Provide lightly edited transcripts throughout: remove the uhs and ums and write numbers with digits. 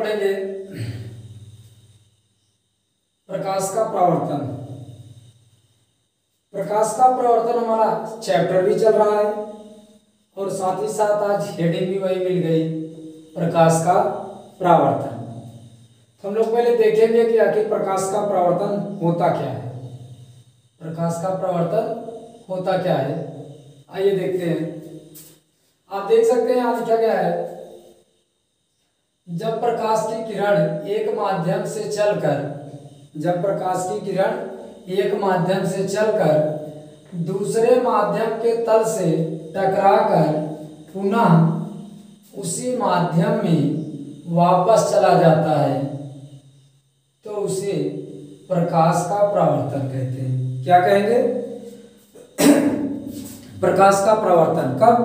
पढ़ेंगे प्रकाश का परावर्तन। प्रकाश का परावर्तन हमारा चैप्टर भी चल रहा है और साथ ही साथ आज हेडिंग भी वही मिल गई, प्रकाश का परावर्तन। तो हम लोग पहले देखेंगे कि आखिर प्रकाश का परावर्तन होता क्या है। प्रकाश का परावर्तन होता क्या है, आइए देखते हैं। आप देख सकते हैं यहाँ लिखा गया है, जब प्रकाश की किरण एक माध्यम से चलकर दूसरे माध्यम के तल से टकराकर पुनः उसी माध्यम में वापस चला जाता है तो उसे प्रकाश का परावर्तन कहते हैं। क्या कहेंगे? प्रकाश का परावर्तन कब?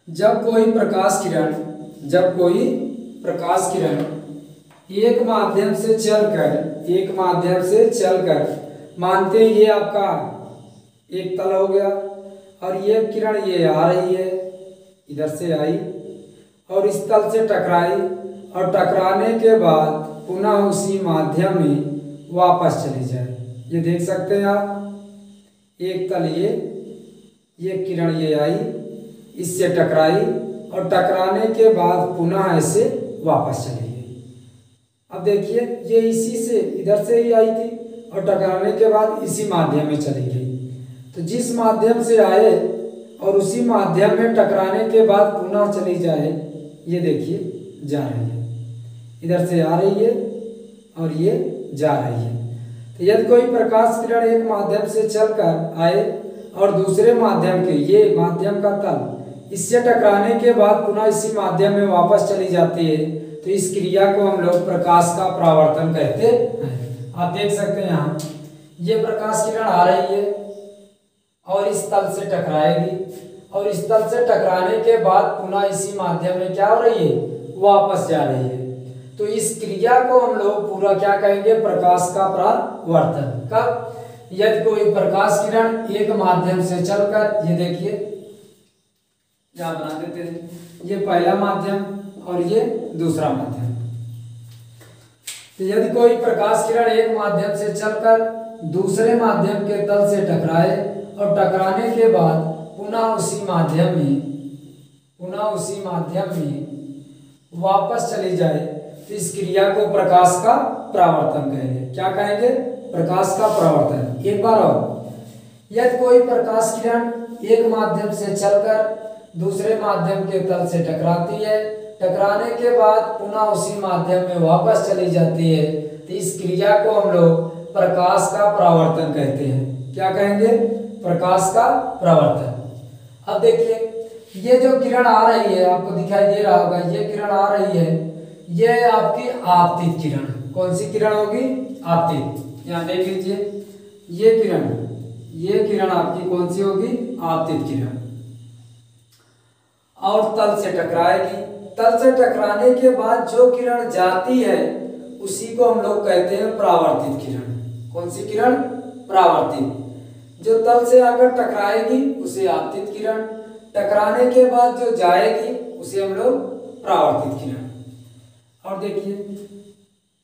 जब कोई प्रकाश किरण एक माध्यम से चलकर मानते हैं ये आपका एक तल हो गया और ये किरण ये आ रही है, इधर से आई और इस तल से टकराई और टकराने के बाद पुनः उसी माध्यम में वापस चली जाए। ये देख सकते हैं आप, एक तल ये किरण ये आई, इससे टकराई और टकराने के बाद पुनः ऐसे वापस चली गई। अब देखिए ये इसी से इधर से ही आई थी और टकराने के बाद इसी माध्यम में चली गई। तो जिस माध्यम से आए और उसी माध्यम में टकराने के बाद पुनः चली जाए, ये देखिए जा रही है, इधर से आ रही है और ये जा रही है। तो यदि कोई प्रकाश किरण एक माध्यम से चलकर आए और दूसरे माध्यम के ये माध्यम का तल इससे टकराने के बाद पुनः इसी माध्यम में वापस चली जाती है तो इस क्रिया को हम लोग प्रकाश का परावर्तन कहते हैं। आप देख सकते हैं यहाँ ये प्रकाश किरण आ रही है और इस तल से टकराएगी और इस तल से टकराने के बाद पुनः इसी माध्यम में क्या हो रही है, वापस जा रही है। तो इस क्रिया को हम लोग पूरा क्या कहेंगे, प्रकाश का परावर्तन। कब? यदि कोई प्रकाश किरण एक माध्यम से चलकर, ये देखिए यहाँ बना देते हैं, ये पहला माध्यम और ये दूसरा माध्यम। तो यदि कोई प्रकाश किरण एक माध्यम से चलकर दूसरे माध्यम के तल से टकराए और टकराने के बाद पुनः उसी माध्यम में वापस चली जाए तो इस क्रिया को प्रकाश का परावर्तन कहेंगे। क्या कहेंगे? प्रकाश का परावर्तन। एक बार और, यदि कोई प्रकाश किरण एक माध्यम से चलकर दूसरे माध्यम के तल से टकराती है, टकराने के बाद पुनः उसी माध्यम में वापस चली जाती है तो इस क्रिया को हम लोग प्रकाश का परावर्तन कहते हैं। क्या कहेंगे? प्रकाश का परावर्तन। अब देखिए ये जो किरण आ रही है, आपको दिखाई दे रहा होगा, ये किरण आ रही है, ये आपकी आपतित किरण। कौन सी किरण होगी? आपतित। यहाँ देख लीजिए ये किरण आपकी कौन सी होगी? आपतित किरण। और तल से टकराएगी, तल से टकराने के बाद जो किरण जाती है उसी को हम लोग कहते हैं परावर्तित किरण। कौन सी किरण? परावर्तित। जो तल से आकर टकराएगी उसे आपतित किरण, टकराने के बाद जो जाएगी उसे हम लोग परावर्तित किरण। और देखिए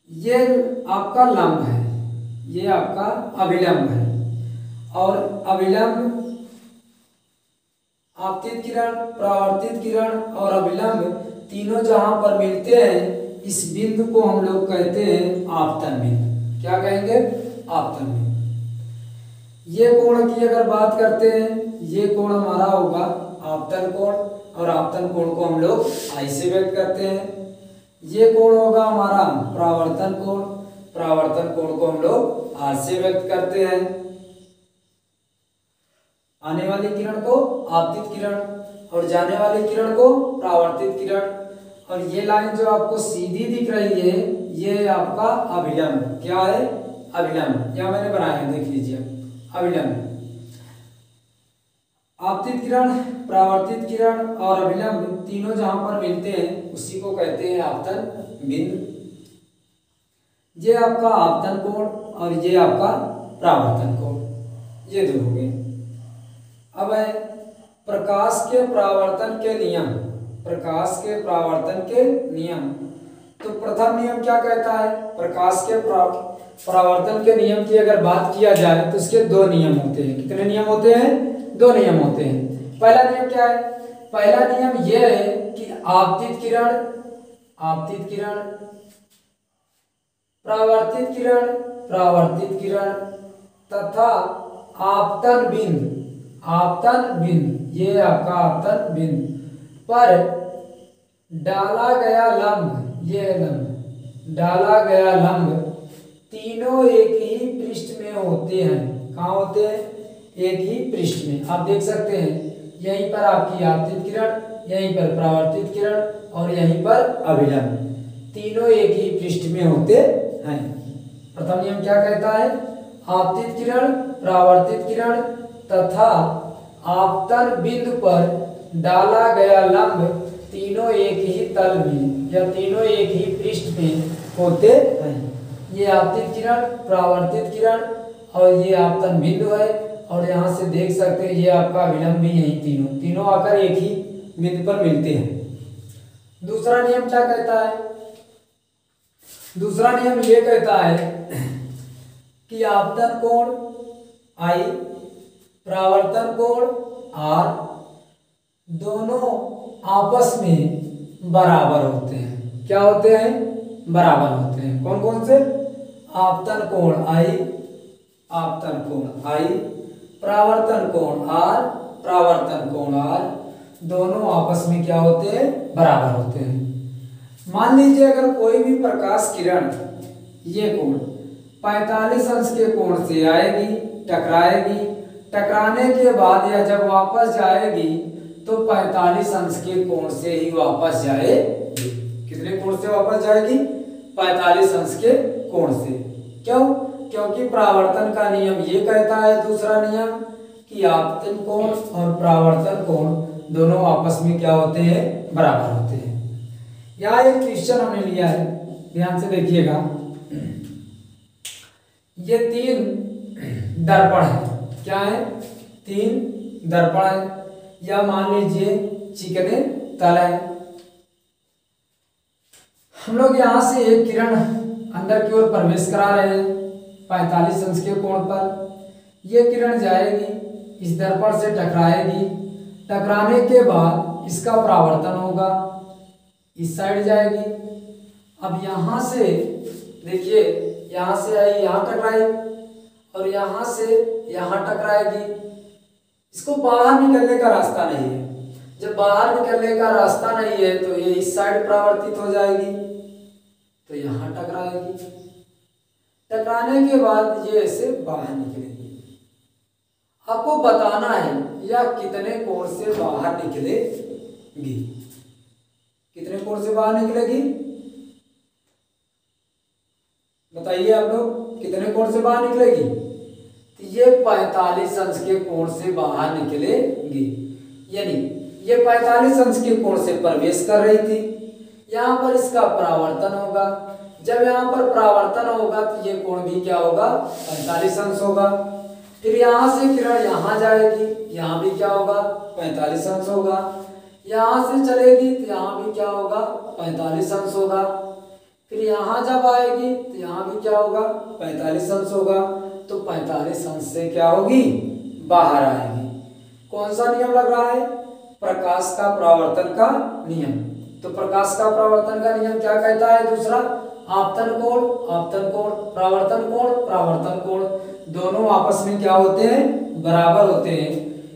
ये आपका लंब है, ये आपका अभिलंब है और अभिलंब, आपतित किरण, परावर्तित किरण और अभिलंब तीनों जहां पर मिलते हैं इस बिंदु को हम लोग कहते हैं आपतन बिंदु। क्या कहेंगे? आपतन बिंदु। ये कोण की अगर बात करते हैं, ये कोण हमारा होगा आपतन कोण और आपतन कोण को हम लोग आई से व्यक्त करते हैं। ये कोण होगा हमारा परावर्तन कोण, परावर्तन कोण को हम लोग आर से व्यक्त करते हैं। आने वाली किरण को आपतित किरण और जाने वाली किरण को परावर्तित किरण। और ये लाइन जो आपको सीधी दिख रही है ये आपका अभिलंब। क्या है? अभिलंब। यह मैंने बनाया है, देख लीजिए, अभिलंब। आपतित किरण, परावर्तित किरण और अभिलंब तीनों जहां पर मिलते हैं उसी को कहते हैं आपतन बिंदु। ये आपका आपतन कोण और ये आपका परावर्तन कोण, ये दो हो गए। अब है प्रकाश के परावर्तन के नियम। प्रकाश के परावर्तन के नियम। तो प्रथम नियम क्या कहता है? प्रकाश के परावर्तन के नियम की अगर बात किया जाए तो इसके दो नियम होते हैं। कितने नियम होते हैं? दो नियम होते हैं। पहला नियम क्या है? पहला नियम यह है कि आपतित किरण, परावर्तित किरण, तथा आपतन बिंदु, ये आपका आपतन बिंदु पर डाला गया लंब, ये लंब, डाला गया लंब तीनों एक ही पृष्ठ में होते हैं। कहाँ होते हैं? एक ही पृष्ठ में। आप देख सकते हैं यहीं पर आपकी आपतित किरण, यहीं पर परावर्तित किरण और यहीं पर अभिलंब, तीनों एक ही पृष्ठ में होते हैं। प्रथम नियम क्या कहता है? आपतित किरण, परावर्तित किरण तथा आपतन बिंदु पर डाला गया लंब तीनों एक ही तल में या तीनों एक ही पृष्ठ में होते हैं। ये आपतित किरण, परावर्तित किरण और ये आपतन बिंदु है, और यहाँ से देख सकते हैं ये आपका अभिलंब भी, यही तीनों आकर एक ही बिंदु पर मिलते हैं। दूसरा नियम क्या कहता है? दूसरा नियम ये कहता है कि आपतन कोण I, परावर्तन कोण R दोनों आपस में बराबर होते हैं। क्या होते हैं? बराबर होते हैं। कौन कौन से? आपतन कोण I, परावर्तन कोण R दोनों आपस में क्या होते हैं? बराबर होते हैं। मान लीजिए अगर कोई भी प्रकाश किरण ये कोण 45 अंश के कोण से आएगी, टकराएगी, टकराने के बाद या जब वापस जाएगी तो 45 अंश के कोण से ही वापस जाएगी। कितने कोण से वापस जाएगी? 45 अंश के कोण से। क्यों? क्योंकि परावर्तन का नियम ये कहता है, दूसरा नियम, कि आपतन कोण और परावर्तन कोण दोनों आपस में क्या होते हैं? बराबर होते हैं। यहाँ एक क्वेश्चन हमने लिया है, ध्यान से देखिएगा। ये 3 दर्पण है। क्या है? 3 दर्पण है, या मान लीजिए चिकने तल है। हम लोग यहाँ से एक किरण अंदर की ओर प्रवेश करा रहे हैं 45 अंश के कोण पर। यह किरण जाएगी, इस दर्पण से टकराएगी, टकराने के बाद इसका परावर्तन होगा, इस साइड जाएगी। अब यहाँ से देखिए, यहाँ से आई, यहाँ टकराई और यहाँ से यहाँ टकराएगी। इसको बाहर निकलने का रास्ता नहीं है। जब बाहर निकलने का रास्ता नहीं है तो ये इस साइड परावर्तित हो जाएगी, तो यहाँ टकराएगी। टकराने के बाद ये ऐसे बाहर निकलेगी। आपको बताना है या कितने कोण से बाहर निकलेगी। कितने कोण से बाहर निकलेगी बताइए आप लोग, कितने कोण से बाहर निकलेगी? तो ये 45 अंश के कोण से बाहर निकलेगी। यानी ये 45 अंश के कोण से प्रवेश कर रही थी, यहाँ पर इसका परावर्तन होगा। जब यहाँ पर परावर्तन होगा तो ये कोण भी क्या होगा? 45 अंश होगा। फिर यहाँ से किरण यहाँ जाएगी, यहाँ भी क्या होगा? 45 अंश होगा। यहाँ से चलेगी तो यहाँ भी क्या होगा? 45 अंश होगा। फिर यहाँ जब आएगी तो यहाँ भी क्या होगा? 45 अंश होगा। तो 45 अंश से क्या होगी? बाहर आएगी। कौन सा नियम लग रहा है? प्रकाश का परावर्तन का नियम। तो प्रकाश का परावर्तन का नियम क्या कहता है? दूसरा, आपतन कोण, परावर्तन कोण दोनों आपस में क्या होते हैं? बराबर होते हैं।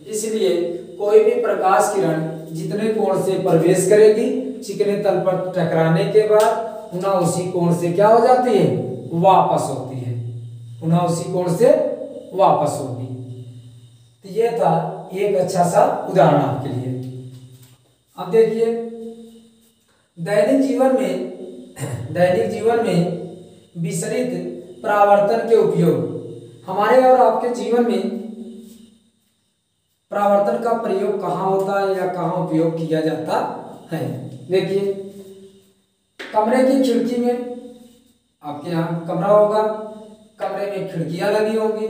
इसलिए कोई भी प्रकाश किरण जितने कोण से प्रवेश करेगी, चिकने तल पर टकराने के बाद पुनः उसी कोण से क्या हो जाती है? वापस होती है। पुनः उसी कोण से वापस होगी। तो ये था एक अच्छा सा उदाहरण आपके लिए। अब देखिए, दैनिक जीवन में विसरित परावर्तन के उपयोग। हमारे और आपके जीवन में परावर्तन का प्रयोग कहाँ होता है या कहाँ उपयोग किया जाता है? देखिए, कमरे की खिड़की में, आपके यहाँ कमरा होगा, कमरे में खिड़कियां लगी होंगी,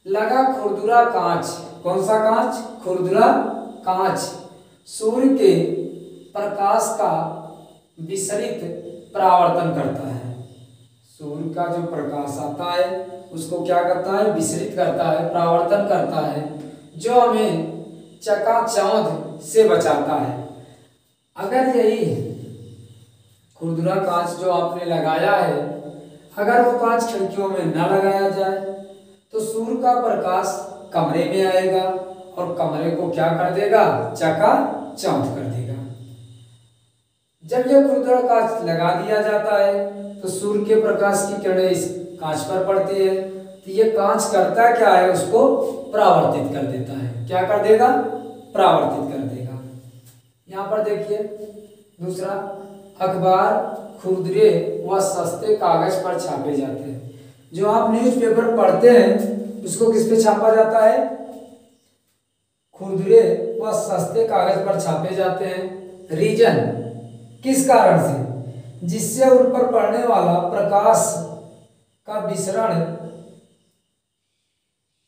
लगा खुरदुरा कांच। कौन सा कांच? खुरदुरा कांच। सूर्य के प्रकाश का विसरित परावर्तन करता है। सूर्य का जो प्रकाश आता है उसको क्या करता है, विसरित करता है, परावर्तन करता है, जो हमें चकाचौंध से बचाता है। अगर यही खुरदुरा कांच जो आपने लगाया है, अगर वो कांच खिड़कियों में न लगाया जाए तो सूर्य का प्रकाश कमरे में आएगा और कमरे को क्या कर देगा, चकाचौंध कर देगा। जब यह खुरदुरा कांच लगा दिया जाता है तो सूर्य के प्रकाश की किरणें इस कांच पर पड़ती है, तो ये कांच करता क्या है, उसको परावर्तित कर देता है। क्या कर देगा, परावर्तित कर देगा। यहाँ पर देखिए दूसरा, अखबार खुरदरे व सस्ते कागज पर छापे जाते हैं। जो आप न्यूज़पेपर पढ़ते हैं उसको किस पे छापा जाता है, खुरदरे व सस्ते कागज पर छापे जाते हैं। रीजन, किस कारण से, जिससे उन पर पड़ने वाला प्रकाश का विसरण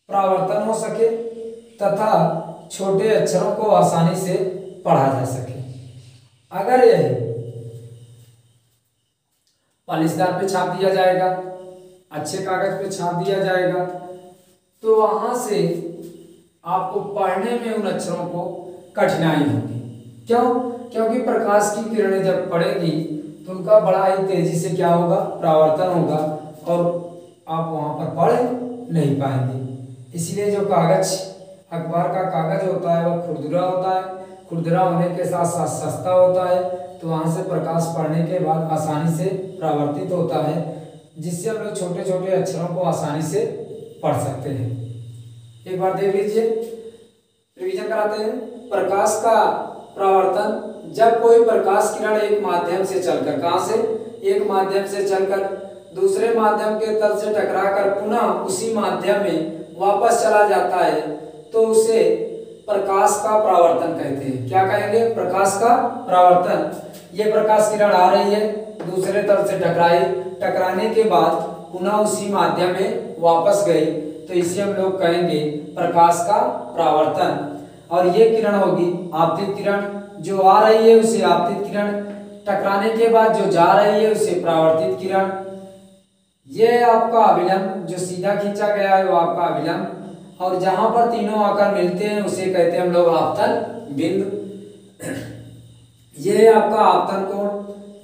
परावर्तन हो सके तथा छोटे अक्षरों को आसानी से पढ़ा जा सके। अगर यह पॉलिशदार पे छाप दिया जाएगा, अच्छे कागज पे छाप दिया जाएगा, तो वहां से आपको पढ़ने में उन अक्षरों को कठिनाई होगी। क्यों, क्योंकि प्रकाश की किरणें जब पड़ेगी तो उनका बड़ा ही तेजी से क्या होगा, परावर्तन होगा और आप वहां पर पढ़ नहीं पाएंगे। इसलिए जो कागज, अखबार का कागज होता है वह खुरदुरा होता है। खुरदुरा होने के साथ साथ सस्ता होता है, तो वहां से प्रकाश पड़ने के बाद आसानी से परावर्तित होता है, जिससे हम लोग छोटे छोटे अक्षरों को आसानी से पढ़ सकते हैं। एक बार देख लीजिए, रिवीजन कराते हैं। प्रकाश का परावर्तन, जब कोई प्रकाश किरण एक माध्यम से चलकर, कहां से, एक माध्यम से चलकर दूसरे माध्यम के तल से टकराकर पुनः उसी माध्यम में वापस चला जाता है, तो उसे प्रकाश का परावर्तन कहते हैं। क्या कहेंगे, प्रकाश का परावर्तन। ये प्रकाश किरण आ रही है, दूसरे तल से टकराई, टकराने के बाद पुनः उसी माध्यम में वापस गई, तो इसे हम लोग कहेंगे प्रकाश का परावर्तन। और ये किरण होगी आपतित किरण, जो आ रही है उसे आपतित किरण, टकराने के बाद जो जा रही है उसे परावर्तित किरण। ये आपका अभिलंब, जो सीधा खींचा गया है वो आपका अभिलंब, और जहां पर तीनों आकर मिलते हैं उसे कहते हैं हम लोग आपतन बिंदु। ये आपका आपतन कोण,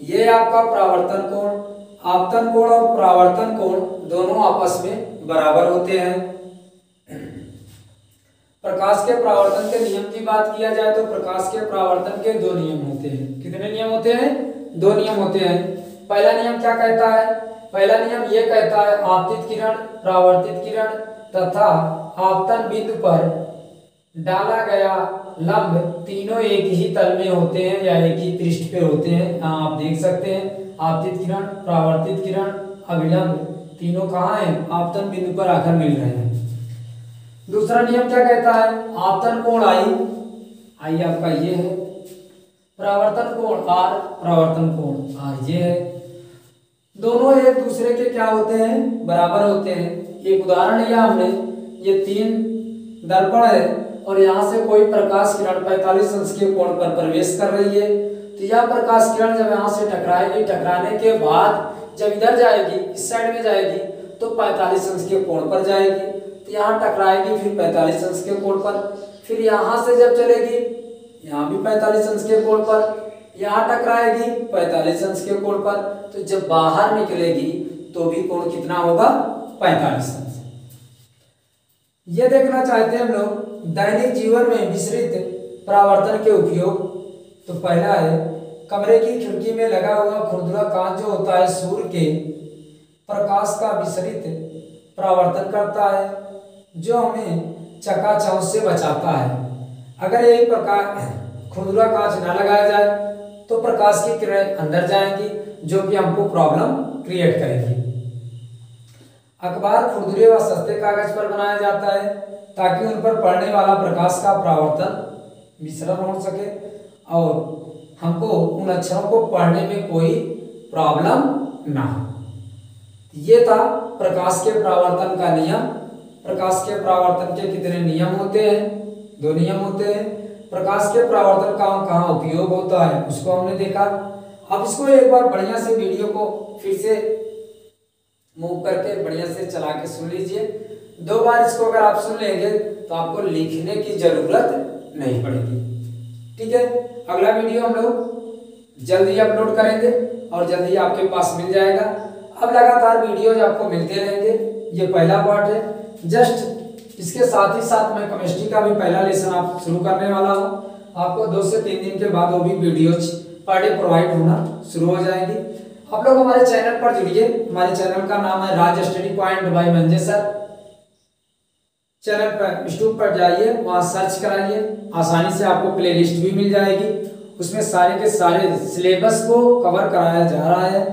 ये आपका परावर्तन कोण। आपतन कोण और परावर्तन कोण दोनों आपस में बराबर होते हैं। प्रकाश के परावर्तन के नियम की बात किया जाए तो प्रकाश के परावर्तन के दो नियम होते हैं। कितने नियम होते हैं, दो नियम होते हैं। पहला नियम क्या कहता है, पहला नियम ये कहता है आपतित किरण, परावर्तित किरण तथा आपतन बिंदु पर डाला गया लंब तीनों एक ही तल में होते हैं या एक ही पृष्ठ पे होते हैं। यहाँ आप देख सकते हैं आपतित किरण, परावर्तित किरण, अभिलंब तीनों कहाँ हैं, आपतन बिंदु पर आकर मिल रहे हैं। दूसरा नियम क्या कहता है, आपतन कोण आई आपका ये है, परावर्तन कोण आर, परावर्तन कोण आर ये है। दोनों एक दूसरे के क्या होते हैं, बराबर होते हैं। एक उदाहरण लिया हमने, ये 3 दर्पण है और यहाँ से कोई प्रकाश किरण 45 अंश के कोण पर प्रवेश कर रही है, तो यह प्रकाश किरण जब यहाँ से टकराएगी, टकराने के बाद जब इधर जाएगी, इस साइड में जाएगी तो 45 अंश के कोण पर जाएगी, तो यहाँ टकराएगी फिर 45 अंश के कोण पर, फिर यहाँ से जब चलेगी यहाँ भी 45 अंश के कोण पर, यहाँ टकराएगी 45 अंश के कोण पर, तो जब बाहर निकलेगी तो भी कोण कितना होगा, 45 अंश। ये देखना चाहते हैं हम लोग दैनिक जीवन में विसरित परावर्तन के उपयोग। तो पहला है, कमरे की खिड़की में लगा हुआ खुरदुरा कांच जो होता है सूर्य के प्रकाश का विसरित परावर्तन करता है, जो हमें चकाचौंध से बचाता है। अगर यही प्रकार खुरदुरा कांच न लगाया जाए तो प्रकाश की किरणें अंदर जाएंगी, जो कि हमको प्रॉब्लम क्रिएट करेगी। अखबार खुरदुरे व सस्ते कागज पर बनाया जाता है ताकि उन पर पड़ने वाला प्रकाश का परावर्तन विसरण हो सके और हमको उन अक्षरों को पढ़ने में कोई प्रॉब्लम ना हो। ये था प्रकाश के परावर्तन का नियम। प्रकाश के परावर्तन के कितने नियम होते हैं, 2 नियम होते हैं। प्रकाश के परावर्तन का कहाँ उपयोग होता है उसको हमने देखा, आप इसको एक बार बढ़िया से वीडियो को फिर से मूव करके बढ़िया से चला के सुन लीजिए। 2 बार इसको अगर आप सुन लेंगे तो आपको लिखने की जरूरत नहीं पड़ेगी। ठीक है, अगला वीडियो हम लोग जल्दी अपलोड करेंगे और जल्दी आपके पास मिल जाएगा। अब लगातार वीडियोज आपको मिलते रहेंगे। ये पहला पार्ट है। जस्ट इसके साथ ही साथ मैं केमिस्ट्री का भी पहला लेसन आप शुरू करने वाला हूँ। आपको 2 से 3 दिन के बाद वो भी वीडियोज पर डे प्रोवाइड होना शुरू हो जाएंगी। आप लोग हमारे चैनल पर जुड़िए। हमारे चैनल का नाम है राज स्टडी पॉइंट बाय मंजे सर। चैनल पर यूट्यूब पर जाइए, वहाँ सर्च कराइए, आसानी से आपको प्लेलिस्ट भी मिल जाएगी। उसमें सारे के सारे सिलेबस को कवर कराया जा रहा है।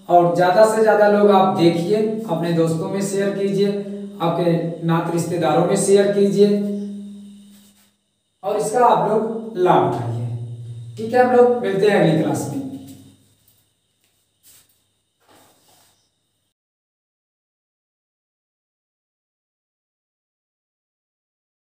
और ज़्यादा से ज़्यादा लोग आप देखिए, अपने दोस्तों में शेयर कीजिए, आपके नात रिश्तेदारों में शेयर कीजिए और इसका आप लोग लाभ उठाइए। ठीक है, हम लोग मिलते हैं अगली क्लास में।